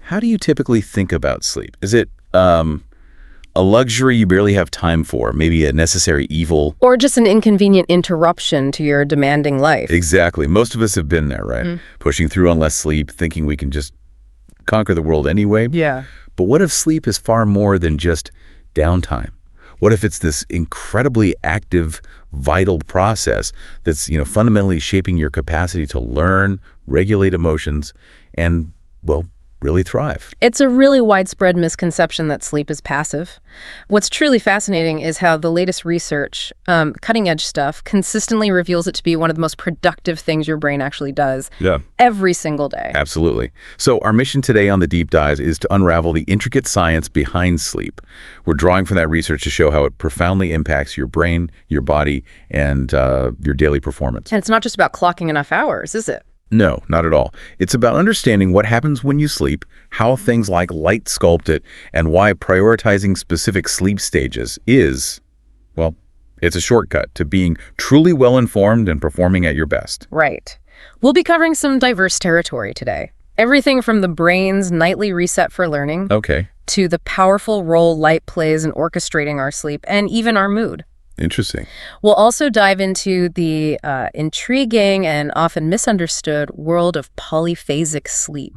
how do you typically think about sleep? Is it a luxury you barely have time for, maybe a necessary evil? Or just an inconvenient interruption to your demanding life? Exactly. Most of us have been there, right? Pushing through on less sleep, thinking we can just conquer the world anyway. Yeah. But what if sleep is far more than just downtime? What if it's this incredibly active, vital process that's, fundamentally shaping your capacity to learn, regulate emotions, and, well, really thrive? It's a really widespread misconception that sleep is passive. What's truly fascinating is how the latest research, cutting-edge stuff, consistently reveals it to be one of the most productive things your brain actually does every single day. Absolutely. So our mission today on The Deep Dive is to unravel the intricate science behind sleep. We're drawing from that research to show how it profoundly impacts your brain, your body, and your daily performance. And it's not just about clocking enough hours, is it? No, not at all. It's about understanding what happens when you sleep, how things like light sculpt it, and why prioritizing specific sleep stages is, well, it's a shortcut to being truly well-informed and performing at your best. Right. We'll be covering some diverse territory today. Everything from the brain's nightly reset for learning to the powerful role light plays in orchestrating our sleep and even our mood. Interesting. We'll also dive into the intriguing and often misunderstood world of polyphasic sleep,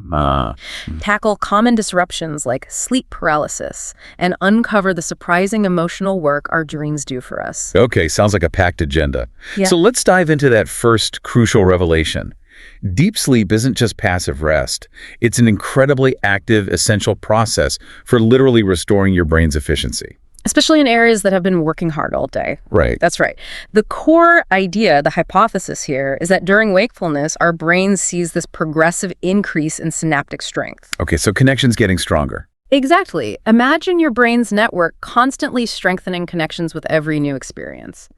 tackle common disruptions like sleep paralysis, and uncover the surprising emotional work our dreams do for us. Okay, sounds like a packed agenda. Yeah. So let's dive into that first crucial revelation. Deep sleep isn't just passive rest. It's an incredibly active, essential process for literally restoring your brain's efficiency. Especially in areas that have been working hard all day. Right. That's right. The core idea, the hypothesis here, is that during wakefulness, our brain sees this progressive increase in synaptic strength. Okay, so connections getting stronger. Exactly. Imagine your brain's network constantly strengthening connections with every new experience.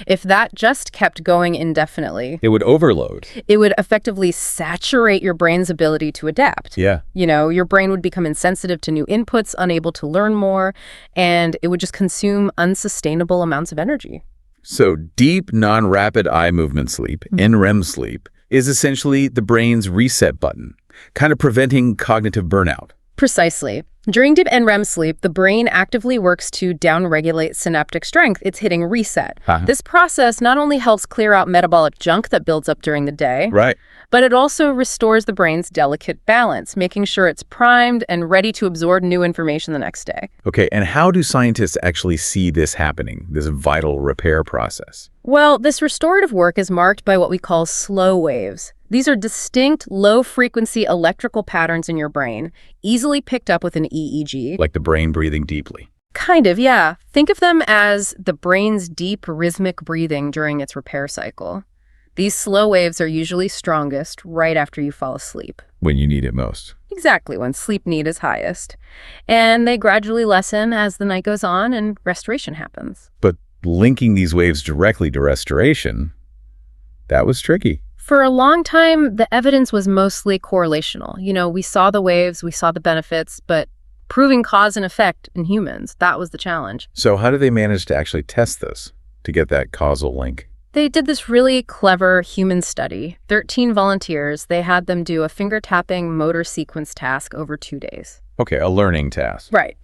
If that just kept going indefinitely, it would overload. It would effectively saturate your brain's ability to adapt. Yeah. Your brain would become insensitive to new inputs, unable to learn more, and it would just consume unsustainable amounts of energy. So deep, non-rapid eye movement sleep, NREM sleep, is essentially the brain's reset button, kind of preventing cognitive burnout. Precisely. During deep NREM sleep, the brain actively works to downregulate synaptic strength. It's hitting reset. This process not only helps clear out metabolic junk that builds up during the day, but it also restores the brain's delicate balance, making sure it's primed and ready to absorb new information the next day. Okay, and how do scientists actually see this happening, this vital repair process? Well, this restorative work is marked by what we call slow waves. These are distinct, low-frequency electrical patterns in your brain, easily picked up with an EEG. Like the brain breathing deeply. Kind of, yeah. Think of them as the brain's deep, rhythmic breathing during its repair cycle. These slow waves are usually strongest right after you fall asleep. When you need it most. Exactly, when sleep need is highest. And they gradually lessen as the night goes on and restoration happens. But linking these waves directly to restoration, that was tricky. For a long time, the evidence was mostly correlational. We saw the waves, we saw the benefits, but proving cause and effect in humans, that was the challenge. So how did they manage to actually test this, to get that causal link? They did this really clever human study. 13 volunteers, they had them do a finger-tapping motor sequence task over 2 days. Okay, a learning task. Right.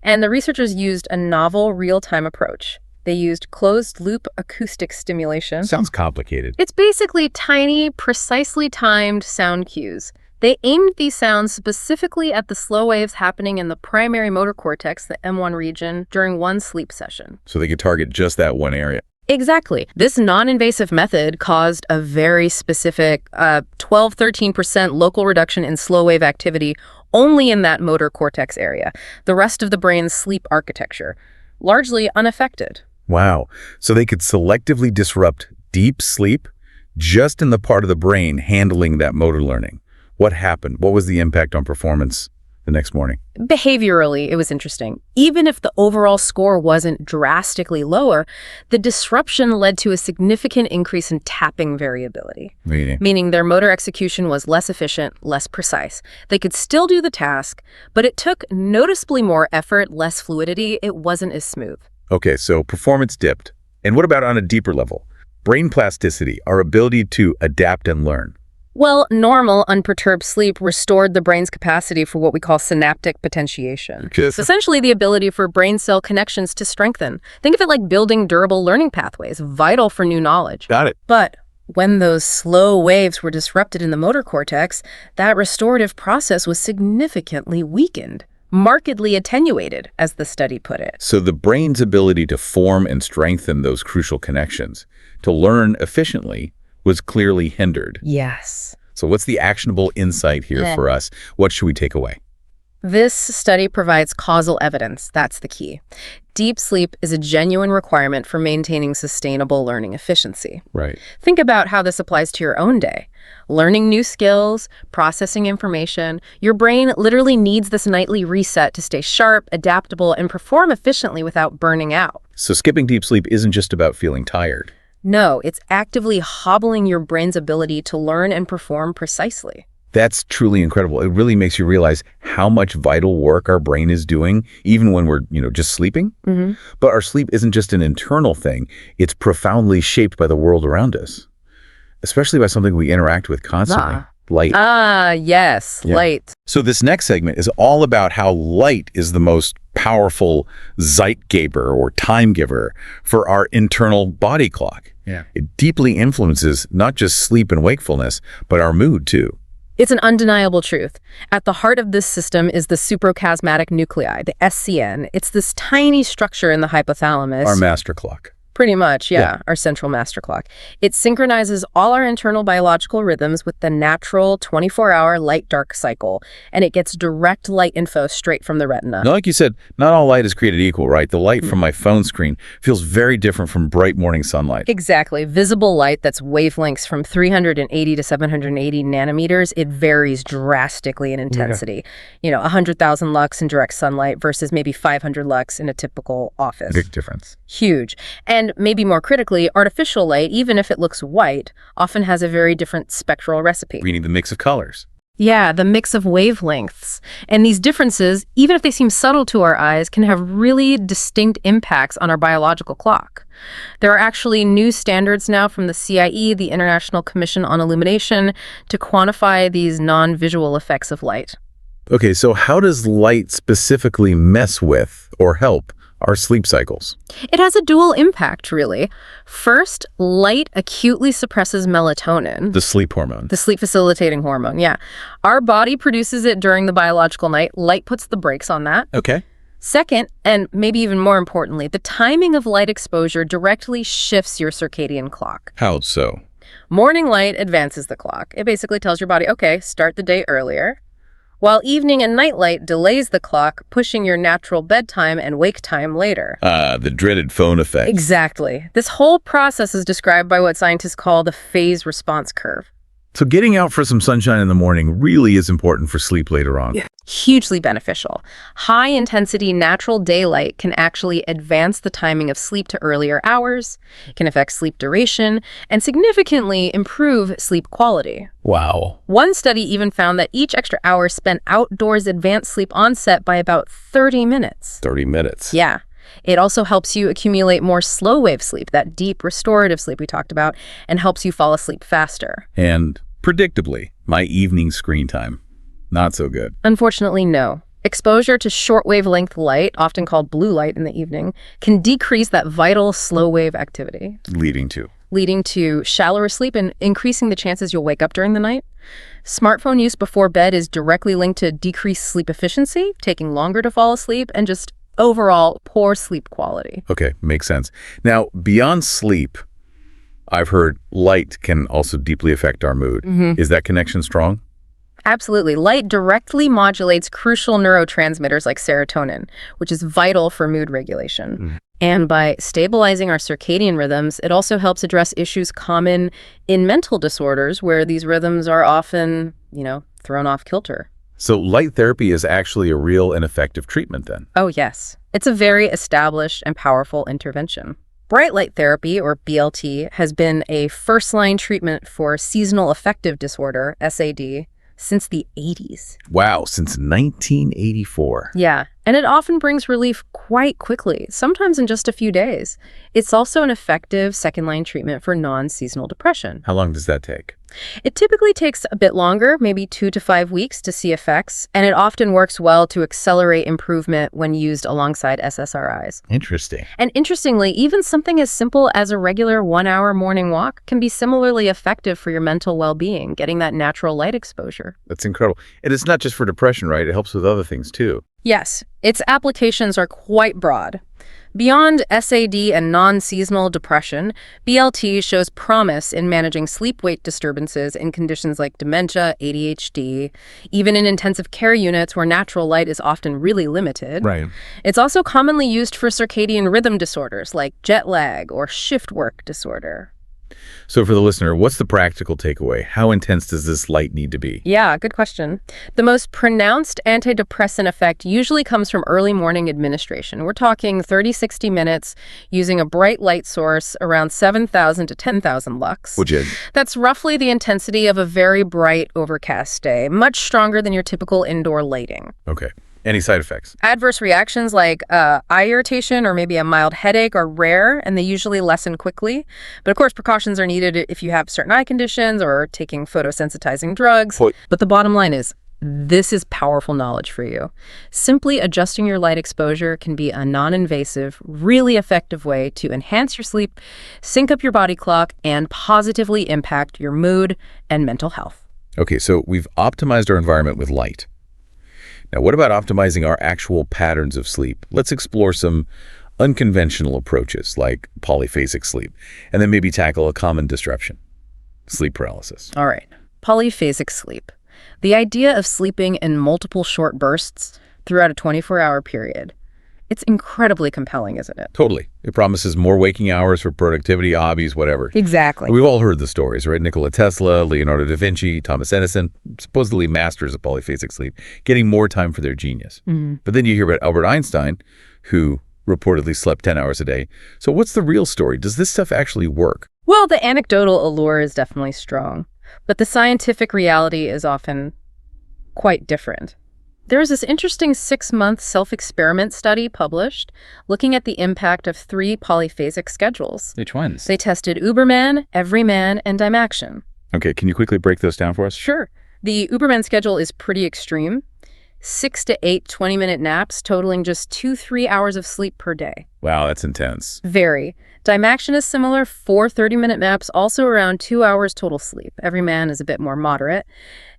And the researchers used a novel real-time approach. They used closed-loop acoustic stimulation. Sounds complicated. It's basically tiny, precisely timed sound cues. They aimed these sounds specifically at the slow waves happening in the primary motor cortex, the M1 region, during one sleep session. So they could target just that one area. Exactly. This non-invasive method caused a very specific 12-13% local reduction in slow wave activity only in that motor cortex area. The rest of the brain's sleep architecture, largely unaffected. Wow. So they could selectively disrupt deep sleep just in the part of the brain handling that motor learning. What happened? What was the impact on performance the next morning? Behaviorally, it was interesting. Even if the overall score wasn't drastically lower, the disruption led to a significant increase in tapping variability. Meaning their motor execution was less efficient, less precise. They could still do the task, but it took noticeably more effort, less fluidity. It wasn't as smooth. Okay, so performance dipped. And what about on a deeper level? Brain plasticity, our ability to adapt and learn. Well, normal, unperturbed sleep restored the brain's capacity for what we call synaptic potentiation. It's essentially the ability for brain cell connections to strengthen. Think of it like building durable learning pathways, vital for new knowledge. Got it. But when those slow waves were disrupted in the motor cortex, that restorative process was significantly weakened. Markedly attenuated, as the study put it. So the brain's ability to form and strengthen those crucial connections, to learn efficiently, was clearly hindered. Yes. So what's the actionable insight here for us? What should we take away? This study provides causal evidence. That's the key. Deep sleep is a genuine requirement for maintaining sustainable learning efficiency. Right. Think about how this applies to your own day. Learning new skills, processing information. Your brain literally needs this nightly reset to stay sharp, adaptable, and perform efficiently without burning out. So skipping deep sleep isn't just about feeling tired. No, it's actively hobbling your brain's ability to learn and perform precisely. That's truly incredible. It really makes you realize how much vital work our brain is doing, even when we're, just sleeping. Mm-hmm. But our sleep isn't just an internal thing. It's profoundly shaped by the world around us, especially by something we interact with constantly. Light. Yes, Yeah. light. So this next segment is all about how light is the most powerful Zeitgeber or time giver for our internal body clock. Yeah. It deeply influences not just sleep and wakefulness, but our mood too. It's an undeniable truth. At the heart of this system is the suprachiasmatic nuclei, the SCN. It's this tiny structure in the hypothalamus. Our master clock. Pretty much, yeah, our central master clock. It synchronizes all our internal biological rhythms with the natural 24-hour light-dark cycle, and it gets direct light info straight from the retina. Now, like you said, not all light is created equal, right? The light from my phone screen feels very different from bright morning sunlight. Exactly. Visible light that's wavelengths from 380 to 780 nanometers, it varies drastically in intensity. 100,000 lux in direct sunlight versus maybe 500 lux in a typical office. Big difference. Huge. And maybe more critically, artificial light, even if it looks white, often has a very different spectral recipe. We need the mix of colors. Yeah, the mix of wavelengths. And these differences, even if they seem subtle to our eyes, can have really distinct impacts on our biological clock. There are actually new standards now from the CIE, the International Commission on Illumination, to quantify these non-visual effects of light. Okay, so how does light specifically mess with or help our sleep cycles? It has a dual impact, really. First, light acutely suppresses melatonin. The sleep hormone. The sleep-facilitating hormone, yeah. Our body produces it during the biological night. Light puts the brakes on that. Okay. Second, and maybe even more importantly, the timing of light exposure directly shifts your circadian clock. How so? Morning light advances the clock. It basically tells your body, okay, start the day earlier. While evening and night light delays the clock, pushing your natural bedtime and wake time later. The dreaded phone effect. Exactly. This whole process is described by what scientists call the phase response curve. So getting out for some sunshine in the morning really is important for sleep later on. Yeah. Hugely beneficial. High-intensity natural daylight can actually advance the timing of sleep to earlier hours, can affect sleep duration, and significantly improve sleep quality. Wow. One study even found that each extra hour spent outdoors advanced sleep onset by about 30 minutes. 30 minutes. Yeah. It also helps you accumulate more slow-wave sleep, that deep restorative sleep we talked about, and helps you fall asleep faster. And predictably, my evening screen time, not so good. Unfortunately, no. Exposure to short wavelength light, often called blue light in the evening, can decrease that vital slow wave activity. Leading to shallower sleep and increasing the chances you'll wake up during the night. Smartphone use before bed is directly linked to decreased sleep efficiency, taking longer to fall asleep, and just overall poor sleep quality. Okay, makes sense. Now, beyond sleep, I've heard light can also deeply affect our mood. Mm-hmm. Is that connection strong? Absolutely. Light directly modulates crucial neurotransmitters like serotonin, which is vital for mood regulation. Mm. And by stabilizing our circadian rhythms, it also helps address issues common in mental disorders where these rhythms are often, thrown off kilter. So light therapy is actually a real and effective treatment then? Oh, yes. It's a very established and powerful intervention. Bright light therapy, or BLT, has been a first-line treatment for seasonal affective disorder, SAD, since the 80s. Wow, since 1984. Yeah, and it often brings relief quite quickly, sometimes in just a few days. It's also an effective second-line treatment for non-seasonal depression. How long does that take? It typically takes a bit longer, maybe 2 to 5 weeks to see effects, and it often works well to accelerate improvement when used alongside SSRIs. Interesting. And interestingly, even something as simple as a regular 1-hour morning walk can be similarly effective for your mental well-being, getting that natural light exposure. That's incredible. And it's not just for depression, right? It helps with other things too. Yes, its applications are quite broad. Beyond SAD and non-seasonal depression, BLT shows promise in managing sleep-wake disturbances in conditions like dementia, ADHD, even in intensive care units where natural light is often really limited. Right. It's also commonly used for circadian rhythm disorders like jet lag or shift work disorder. So for the listener, what's the practical takeaway? How intense does this light need to be? Yeah, good question. The most pronounced antidepressant effect usually comes from early morning administration. We're talking 30-60 minutes using a bright light source around 7,000 to 10,000 lux. Legit. That's roughly the intensity of a very bright, overcast day, much stronger than your typical indoor lighting. Okay. Any side effects? Adverse reactions like eye irritation or maybe a mild headache are rare, and they usually lessen quickly. But of course, precautions are needed if you have certain eye conditions or taking photosensitizing drugs. But the bottom line is, this is powerful knowledge for you. Simply adjusting your light exposure can be a non-invasive, really effective way to enhance your sleep, sync up your body clock, and positively impact your mood and mental health. Okay, so we've optimized our environment with light. Now, what about optimizing our actual patterns of sleep? Let's explore some unconventional approaches like polyphasic sleep, and then maybe tackle a common disruption, sleep paralysis. All right, polyphasic sleep. The idea of sleeping in multiple short bursts throughout a 24-hour period. It's incredibly compelling, isn't it? Totally. It promises more waking hours for productivity, hobbies, whatever. Exactly. We've all heard the stories, right? Nikola Tesla, Leonardo da Vinci, Thomas Edison, supposedly masters of polyphasic sleep, getting more time for their genius. But then you hear about Albert Einstein, who reportedly slept 10 hours a day. So what's the real story? Does this stuff actually work? Well, the anecdotal allure is definitely strong, but the scientific reality is often quite different. There was this interesting 6-month self-experiment study published looking at the impact of 3 polyphasic schedules. Which ones? They tested Uberman, Everyman, and Dymaction. Okay, can you quickly break those down for us? Sure. The Uberman schedule is pretty extreme. 6 to 8 20-minute naps totaling just 2-3 hours of sleep per day. Wow, that's intense. Very. Dymaction is similar, 4 30-minute naps, also around 2 hours total sleep. Everyman is a bit more moderate.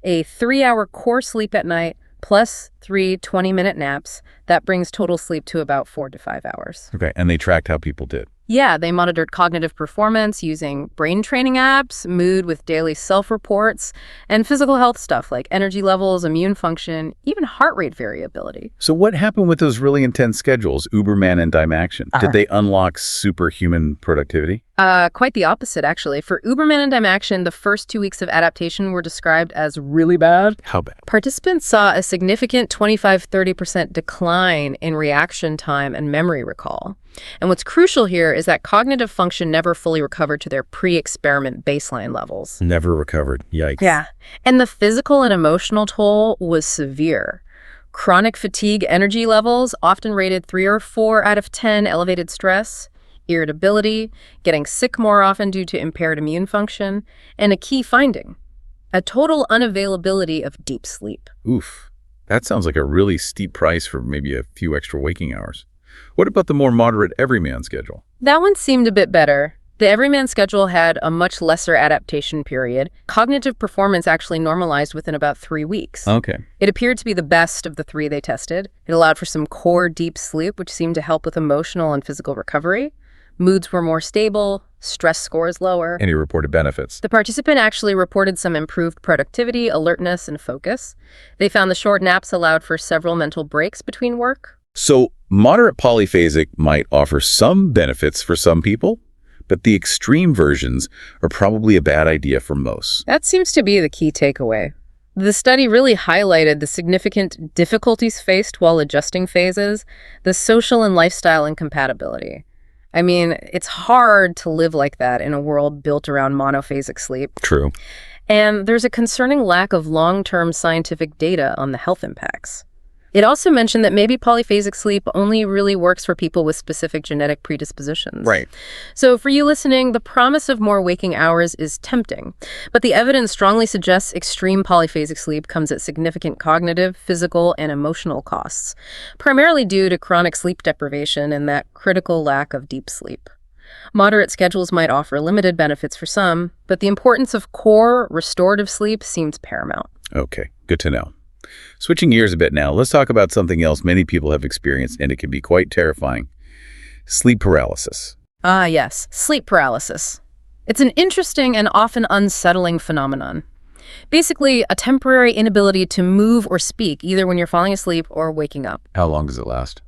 A 3-hour core sleep at night, plus 3 20-minute naps. That brings total sleep to about 4 to 5 hours. Okay, and they tracked how people did. Yeah, they monitored cognitive performance using brain training apps, mood with daily self-reports, and physical health stuff like energy levels, immune function, even heart rate variability. So what happened with those really intense schedules, Uberman and Dymaction? Did they unlock superhuman productivity? Quite the opposite, actually. For Uberman and Dymaction, the first 2 weeks of adaptation were described as really bad. How bad? Participants saw a significant 25-30% decline in reaction time and memory recall. And what's crucial here is that cognitive function never fully recovered to their pre-experiment baseline levels. Never recovered. Yikes. Yeah. And the physical and emotional toll was severe. Chronic fatigue energy levels, often rated 3 or 4 out of 10, elevated stress, irritability, getting sick more often due to impaired immune function, and a key finding, a total unavailability of deep sleep. Oof. That sounds like a really steep price for maybe a few extra waking hours. What about the more moderate Everyman schedule? That one seemed a bit better. The Everyman schedule had a much lesser adaptation period. Cognitive performance actually normalized within about 3 weeks. Okay. It appeared to be the best of the 3 they tested. It allowed for some core deep sleep, which seemed to help with emotional and physical recovery. Moods were more stable, stress scores lower. Any reported benefits? The participant actually reported some improved productivity, alertness, and focus. They found the short naps allowed for several mental breaks between work. So moderate polyphasic might offer some benefits for some people, but the extreme versions are probably a bad idea for most. That seems to be the key takeaway. The study really highlighted the significant difficulties faced while adjusting phases, the social and lifestyle incompatibility. I mean, it's hard to live like that in a world built around monophasic sleep. True. And there's a concerning lack of long-term scientific data on the health impacts. It also mentioned that maybe polyphasic sleep only really works for people with specific genetic predispositions. Right. So for you listening, the promise of more waking hours is tempting, but the evidence strongly suggests extreme polyphasic sleep comes at significant cognitive, physical, and emotional costs, primarily due to chronic sleep deprivation and that critical lack of deep sleep. Moderate schedules might offer limited benefits for some, but the importance of core, restorative sleep seems paramount. Okay, good to know. Switching gears a bit now, let's talk about something else many people have experienced, and it can be quite terrifying. Sleep paralysis. Ah, yes, sleep paralysis. It's an interesting and often unsettling phenomenon. Basically, a temporary inability to move or speak, either when you're falling asleep or waking up. How long does it last?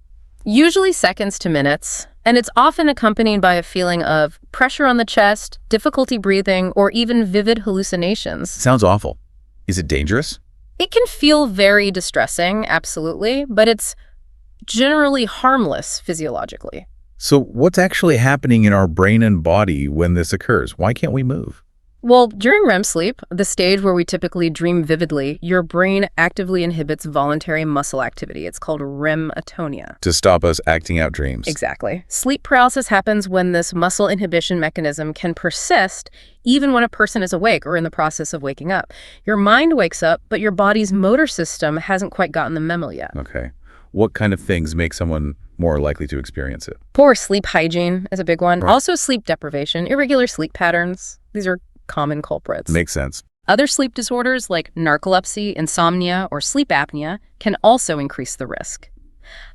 Usually seconds to minutes, and it's often accompanied by a feeling of pressure on the chest, difficulty breathing, or even vivid hallucinations. Sounds awful. Is it dangerous? It can feel very distressing, absolutely, but it's generally harmless physiologically. So what's actually happening in our brain and body when this occurs? Why can't we move? Well, during REM sleep, the stage where we typically dream vividly, your brain actively inhibits voluntary muscle activity. It's called REM atonia. To stop us acting out dreams. Exactly. Sleep paralysis happens when this muscle inhibition mechanism can persist even when a person is awake or in the process of waking up. Your mind wakes up, but your body's motor system hasn't quite gotten the memo yet. Okay. What kind of things make someone more likely to experience it? Poor sleep hygiene is a big one. Right. Also sleep deprivation, irregular sleep patterns. These are common culprits. Makes sense. Other sleep disorders like narcolepsy, insomnia, or sleep apnea can also increase the risk.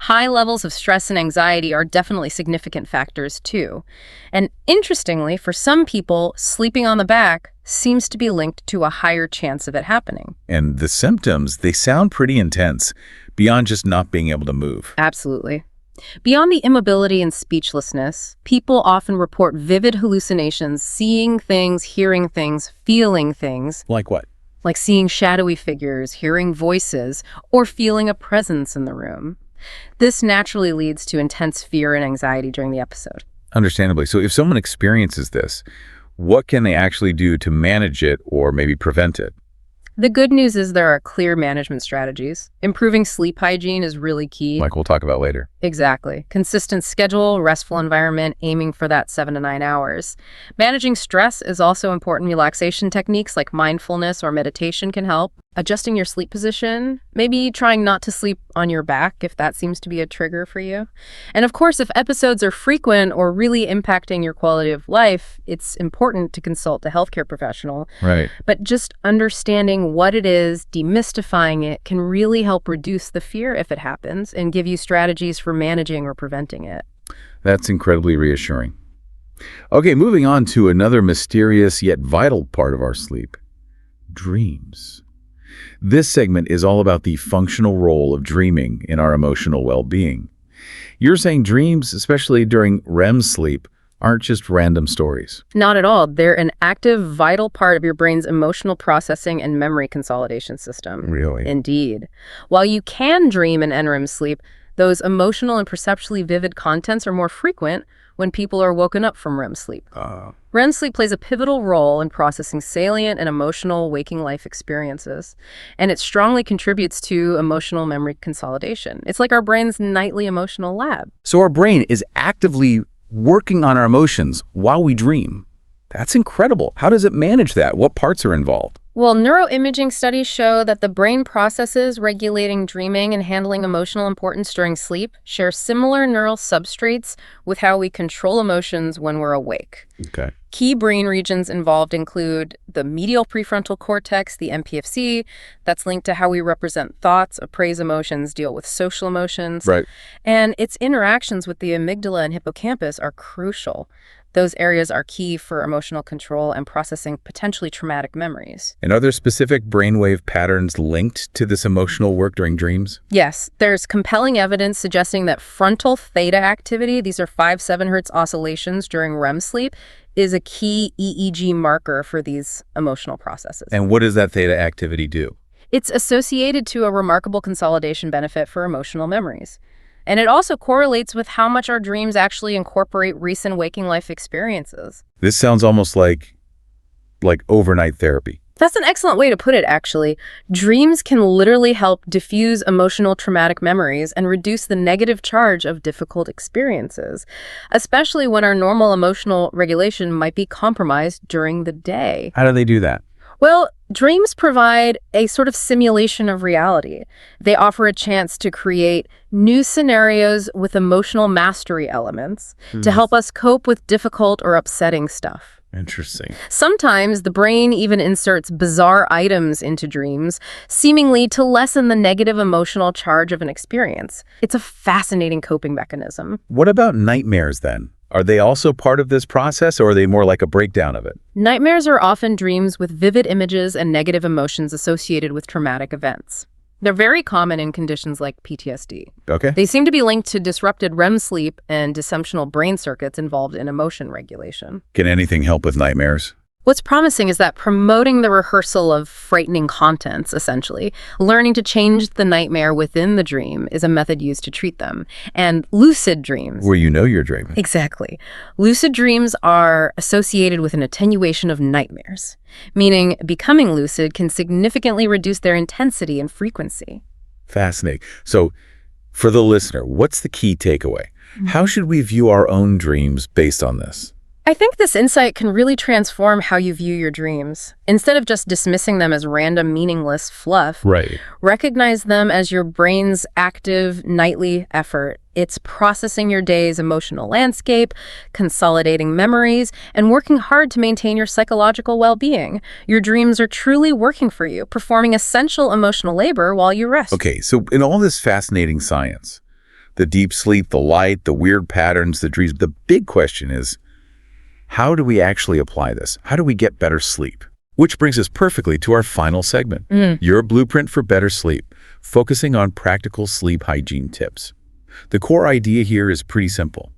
High levels of stress and anxiety are definitely significant factors too. And interestingly, for some people, sleeping on the back seems to be linked to a higher chance of it happening. And the symptoms, they sound pretty intense, beyond just not being able to move. Absolutely. Beyond the immobility and speechlessness, people often report vivid hallucinations, seeing things, hearing things, feeling things. Like what? Like seeing shadowy figures, hearing voices, or feeling a presence in the room. This naturally leads to intense fear and anxiety during the episode. Understandably. So if someone experiences this, what can they actually do to manage it or maybe prevent it? The good news is there are clear management strategies. Improving sleep hygiene is really key. Like we'll talk about later. Exactly. Consistent schedule, restful environment, aiming for that 7 to 9 hours. Managing stress is also important. Relaxation techniques like mindfulness or meditation can help. Adjusting your sleep position, maybe trying not to sleep on your back if that seems to be a trigger for you. And of course, if episodes are frequent or really impacting your quality of life, it's important to consult a healthcare professional. Right. But just understanding what it is, demystifying it, can really help reduce the fear if it happens and give you strategies for managing or preventing it. That's incredibly reassuring. Okay, moving on to another mysterious yet vital part of our sleep. Dreams. This segment is all about the functional role of dreaming in our emotional well-being. You're saying dreams, especially during REM sleep, aren't just random stories. Not at all. They're an active, vital part of your brain's emotional processing and memory consolidation system. Really? Indeed. While you can dream in NREM sleep, those emotional and perceptually vivid contents are more frequent when people are woken up from REM sleep. REM sleep plays a pivotal role in processing salient and emotional waking life experiences, and it strongly contributes to emotional memory consolidation. It's like our brain's nightly emotional lab. So our brain is actively working on our emotions while we dream. That's incredible. How does it manage that? What parts are involved? Well, neuroimaging studies show that the brain processes regulating dreaming and handling emotional importance during sleep share similar neural substrates with how we control emotions when we're awake. Okay. Key brain regions involved include the medial prefrontal cortex, the MPFC, that's linked to how we represent thoughts, appraise emotions, deal with social emotions. Right. And its interactions with the amygdala and hippocampus are crucial. Those areas are key for emotional control and processing potentially traumatic memories. And are there specific brainwave patterns linked to this emotional work during dreams? Yes, there's compelling evidence suggesting that frontal theta activity, these are 5-7 hertz oscillations during REM sleep, is a key EEG marker for these emotional processes. And what does that theta activity do? It's associated to a remarkable consolidation benefit for emotional memories. And it also correlates with how much our dreams actually incorporate recent waking life experiences. This sounds almost like overnight therapy. That's an excellent way to put it, actually. Dreams can literally help diffuse emotional traumatic memories and reduce the negative charge of difficult experiences, especially when our normal emotional regulation might be compromised during the day. How do they do that? Well, dreams provide a sort of simulation of reality. They offer a chance to create new scenarios with emotional mastery elements to help us cope with difficult or upsetting stuff. Interesting. Sometimes the brain even inserts bizarre items into dreams, seemingly to lessen the negative emotional charge of an experience. It's a fascinating coping mechanism. What about nightmares then? Are they also part of this process, or are they more like a breakdown of it? Nightmares are often dreams with vivid images and negative emotions associated with traumatic events. They're very common in conditions like PTSD. Okay. They seem to be linked to disrupted REM sleep and dysfunctional brain circuits involved in emotion regulation. Can anything help with nightmares? What's promising is that promoting the rehearsal of frightening contents, essentially, learning to change the nightmare within the dream is a method used to treat them. And lucid dreams. Where you know you're dreaming. Exactly. Lucid dreams are associated with an attenuation of nightmares, meaning becoming lucid can significantly reduce their intensity and frequency. Fascinating. So, for the listener, what's the key takeaway? How should we view our own dreams based on this? I think this insight can really transform how you view your dreams. Instead of just dismissing them as random, meaningless fluff, Right. recognize them as your brain's active nightly effort. It's processing your day's emotional landscape, consolidating memories, and working hard to maintain your psychological well-being. Your dreams are truly working for you, performing essential emotional labor while you rest. Okay, so in all this fascinating science, the deep sleep, the light, the weird patterns, the dreams, the big question is, how do we actually apply this? How do we get better sleep? Which brings us perfectly to our final segment, your blueprint for better sleep, focusing on practical sleep hygiene tips. The core idea here is pretty simple.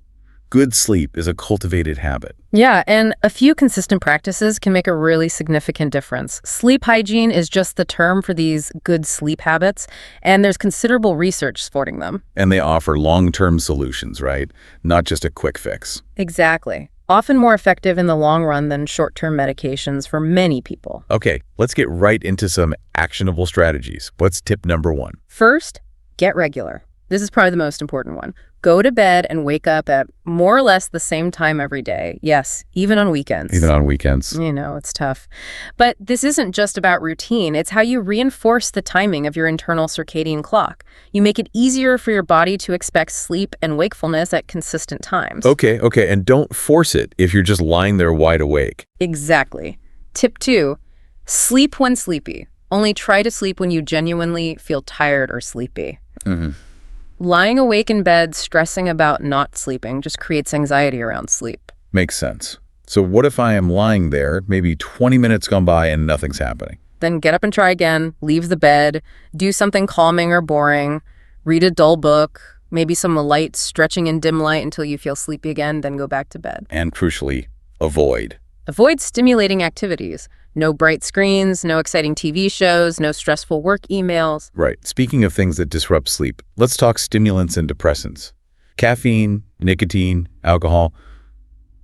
Good sleep is a cultivated habit. Yeah, and a few consistent practices can make a really significant difference. Sleep hygiene is just the term for these good sleep habits, and there's considerable research supporting them. And they offer long-term solutions, right? Not just a quick fix. Exactly. Often more effective in the long run than short-term medications for many people. Okay, let's get right into some actionable strategies. What's tip number 1? First, get regular. This is probably the most important one. Go to bed and wake up at more or less the same time every day. Yes, even on weekends. Even on weekends. You know, it's tough. But this isn't just about routine. It's how you reinforce the timing of your internal circadian clock. You make it easier for your body to expect sleep and wakefulness at consistent times. Okay, and don't force it if you're just lying there wide awake. Exactly. Tip 2, sleep when sleepy. Only try to sleep when you genuinely feel tired or sleepy. Lying awake in bed, stressing about not sleeping, just creates anxiety around sleep. Makes sense. So what if I am lying there, maybe 20 minutes gone by and nothing's happening? Then get up and try again, leave the bed, do something calming or boring, read a dull book, maybe some light stretching in dim light until you feel sleepy again, then go back to bed. And crucially, avoid. Avoid stimulating activities. No bright screens, no exciting TV shows, no stressful work emails. Right. Speaking of things that disrupt sleep, let's talk stimulants and depressants. Caffeine, nicotine, alcohol.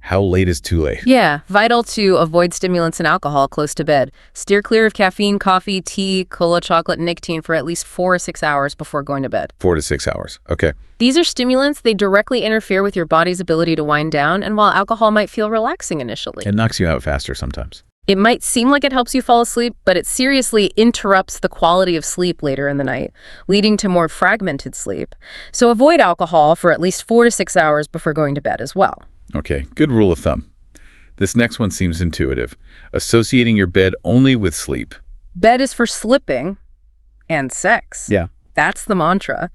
How late is too late? Yeah, vital to avoid stimulants and alcohol close to bed. Steer clear of caffeine, coffee, tea, cola, chocolate, and nicotine for at least 4 to 6 hours before going to bed. 4 to 6 hours. Okay. These are stimulants. They directly interfere with your body's ability to wind down, and while alcohol might feel relaxing initially, It knocks you out faster sometimes. it might seem like it helps you fall asleep, but it seriously interrupts the quality of sleep later in the night, leading to more fragmented sleep. So avoid alcohol for at least 4 to 6 hours before going to bed as well. Okay, good rule of thumb. This next one seems intuitive. Associating your bed only with sleep. Bed is for slipping and sex. Yeah. That's the mantra.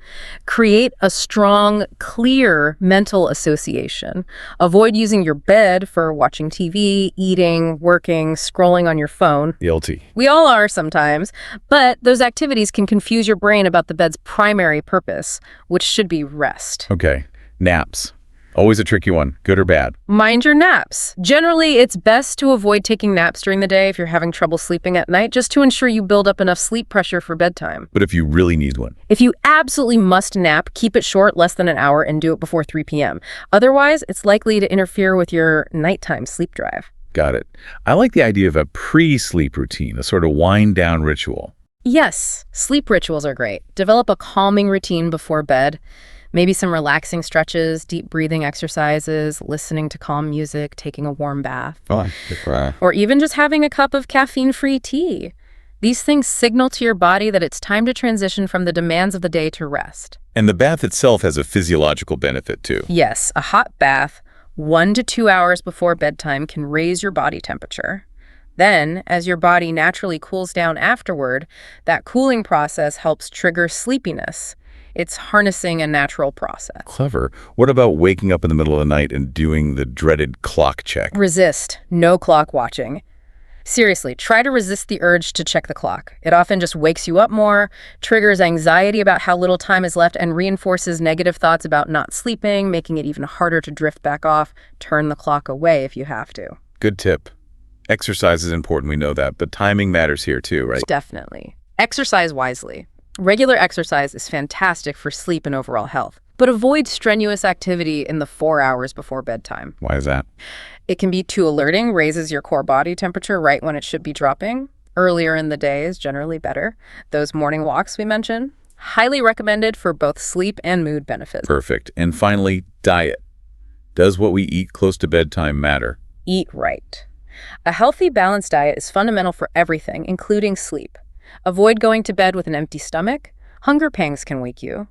Create a strong, clear mental association. Avoid using your bed for watching TV, eating, working, scrolling on your phone. Guilty. We all are sometimes, but those activities can confuse your brain about the bed's primary purpose, which should be rest. Okay, naps. Always a tricky one, good or bad. Mind your naps. Generally, it's best to avoid taking naps during the day if you're having trouble sleeping at night, just to ensure you build up enough sleep pressure for bedtime. But if you really need one. If you absolutely must nap, keep it short, less than an hour, and do it before 3 p.m. Otherwise, it's likely to interfere with your nighttime sleep drive. Got it. I like the idea of a pre-sleep routine, a sort of wind-down ritual. Yes, sleep rituals are great. Develop a calming routine before bed. Maybe some relaxing stretches, deep breathing exercises, listening to calm music, taking a warm bath. Oh, or even just having a cup of caffeine-free tea. These things signal to your body that it's time to transition from the demands of the day to rest. And the bath itself has a physiological benefit, too. Yes, a hot bath 1 to 2 hours before bedtime can raise your body temperature. Then, as your body naturally cools down afterward, that cooling process helps trigger sleepiness. It's harnessing a natural process. Clever. What about waking up in the middle of the night and doing the dreaded clock check? Resist. No clock watching. Seriously, try to resist the urge to check the clock. It often just wakes you up more, triggers anxiety about how little time is left, and reinforces negative thoughts about not sleeping, making it even harder to drift back off. Turn the clock away if you have to. Good tip. Exercise is important, we know that, but timing matters here too, right? Definitely. Exercise wisely. Regular exercise is fantastic for sleep and overall health, but avoid strenuous activity in the 4 hours before bedtime. Why is that? It can be too alerting, raises your core body temperature right when it should be dropping. Earlier in the day is generally better. Those morning walks we mentioned, highly recommended for both sleep and mood benefits. Perfect. And finally, diet. Does what we eat close to bedtime matter? Eat right. A healthy, balanced diet is fundamental for everything, including sleep. Avoid going to bed with an empty stomach. Hunger pangs can wake you.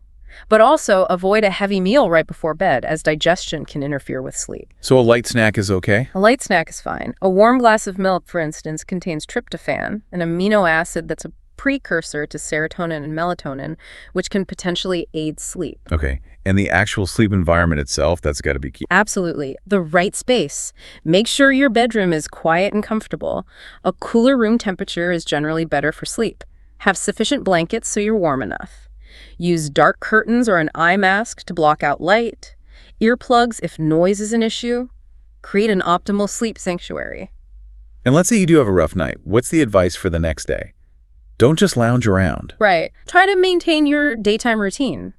But also avoid a heavy meal right before bed, as digestion can interfere with sleep. So a light snack is okay? A light snack is fine. A warm glass of milk, for instance, contains tryptophan, an amino acid that's a precursor to serotonin and melatonin, which can potentially aid sleep. Okay. And the actual sleep environment itself, that's got to be key. Absolutely. The right space. Make sure your bedroom is quiet and comfortable. A cooler room temperature is generally better for sleep. Have sufficient blankets so you're warm enough. Use dark curtains or an eye mask to block out light. Earplugs if noise is an issue. Create an optimal sleep sanctuary. And let's say you do have a rough night. What's the advice for the next day? Don't just lounge around. Right. Try to maintain your daytime routine.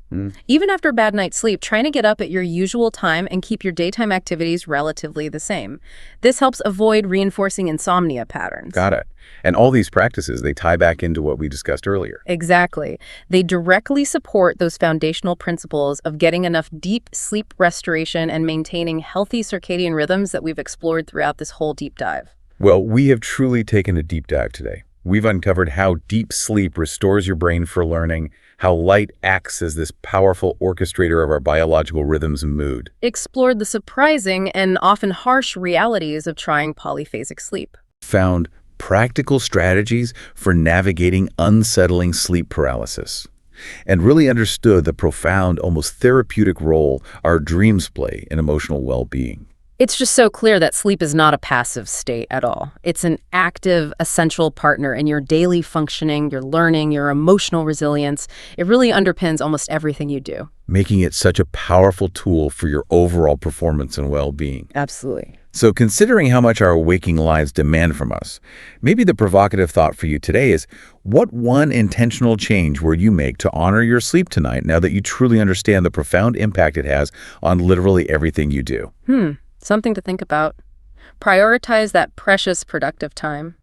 Even after a bad night's sleep, trying to get up at your usual time and keep your daytime activities relatively the same. This helps avoid reinforcing insomnia patterns. Got it. And all these practices, they tie back into what we discussed earlier. Exactly. They directly support those foundational principles of getting enough deep sleep restoration and maintaining healthy circadian rhythms that we've explored throughout this whole deep dive. Well, we have truly taken a deep dive today. We've uncovered how deep sleep restores your brain for learning, how light acts as this powerful orchestrator of our biological rhythms and mood. Explored the surprising and often harsh realities of trying polyphasic sleep. Found practical strategies for navigating unsettling sleep paralysis. And really understood the profound, almost therapeutic role our dreams play in emotional well-being. It's just so clear that sleep is not a passive state at all. It's an active, essential partner in your daily functioning, your learning, your emotional resilience. It really underpins almost everything you do. Making it such a powerful tool for your overall performance and well-being. Absolutely. So considering how much our waking lives demand from us, maybe the provocative thought for you today is, what one intentional change will you make to honor your sleep tonight now that you truly understand the profound impact it has on literally everything you do? Something to think about. Prioritize that precious productive time.